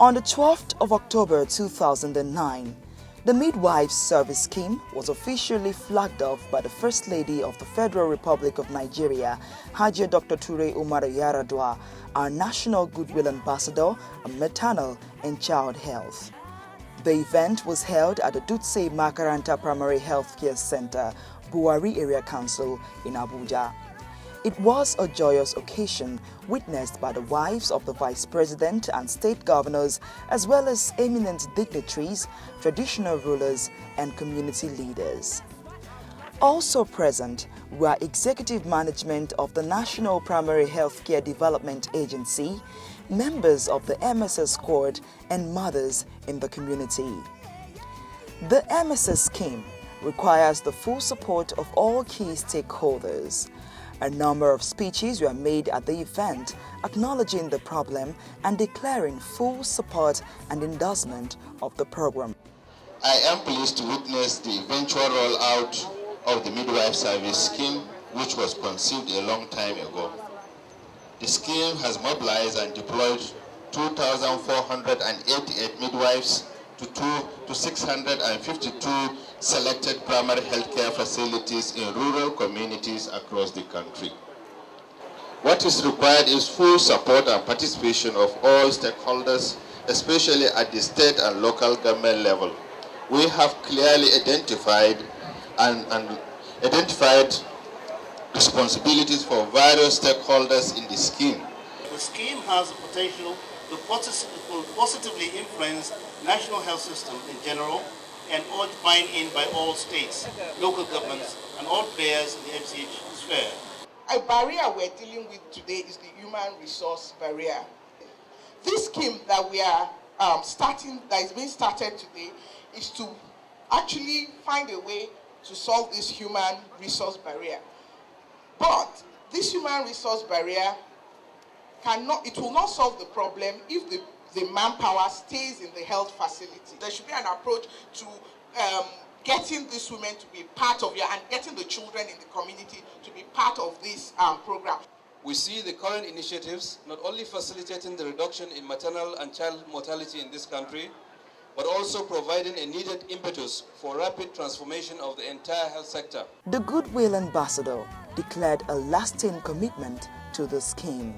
On the 12th of October 2009, the Midwives Service Scheme was officially flagged off by the First Lady of the Federal Republic of Nigeria, Hajia Dr. Ture Umar Yaradua, our National Goodwill Ambassador on Maternal and Child Health. The event was held at the Dutse Makaranta Primary Healthcare Center, Buwari Area Council in Abuja. It was a joyous occasion witnessed by the wives of the Vice President and state governors, as well as eminent dignitaries, traditional rulers, and community leaders. Also present were executive management of the National Primary Healthcare Development Agency, members of the MSS Court, and mothers in the community. The MSS scheme requires the full support of all key stakeholders. A number of speeches were made at the event acknowledging the problem and declaring full support and endorsement of the program. I am pleased to witness the eventual rollout of the Midwife Service Scheme, which was conceived a long time ago. The scheme has mobilized and deployed 2,488 midwives to 652 selected primary healthcare facilities in rural communities across the country. What is required is full support and participation of all stakeholders, especially at the state and local government level. We have clearly identified responsibilities for various stakeholders in the scheme. The scheme has the potential to positively influence national health system in general and urge buy-in by all states, local governments, and all players in the MCH sphere. A barrier we're dealing with today is the human resource barrier. This scheme that we are that is being started today, is to actually find a way to solve this human resource barrier. But this human resource barrier will not solve the problem if the manpower stays in the health facility. There should be an approach to getting these women to be part of and getting the children in the community to be part of this program. We see the current initiatives not only facilitating the reduction in maternal and child mortality in this country, but also providing a needed impetus for rapid transformation of the entire health sector. The Goodwill Ambassador declared a lasting commitment to the scheme.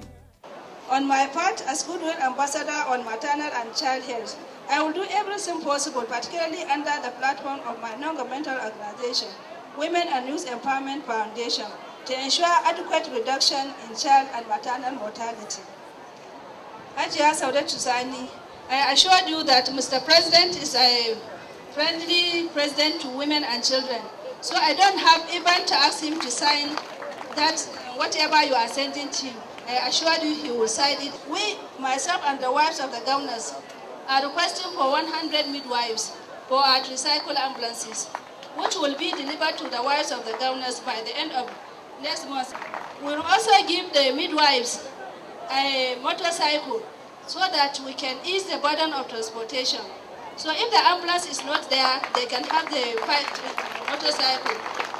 On my part, as Goodwill Ambassador on maternal and child health, I will do everything possible, particularly under the platform of my non-governmental organization, Women and Youth Empowerment Foundation, to ensure adequate reduction in child and maternal mortality. Hajia Saudatu Sani, I assured you that Mr. President is a friendly president to women and children. So I don't have even to ask him to sign that whatever you are sending to him. I assured you he will sign it. We, myself and the wives of the governors, are requesting for 100 midwives for our tricycle ambulances, which will be delivered to the wives of the governors by the end of next month. We'll also give the midwives a motorcycle so that we can ease the burden of transportation. So if the ambulance is not there, they can have the motorcycle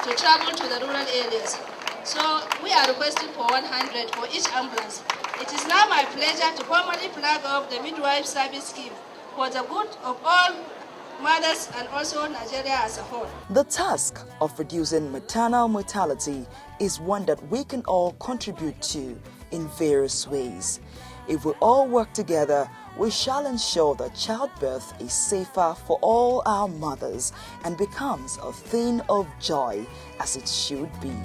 to travel to the rural areas. So we are requesting for 100 for each ambulance. It is now my pleasure to formally flag off the Midwife Service Scheme for the good of all mothers and also Nigeria as a whole. The task of reducing maternal mortality is one that we can all contribute to in various ways. If we all work together, we shall ensure that childbirth is safer for all our mothers and becomes a thing of joy as it should be.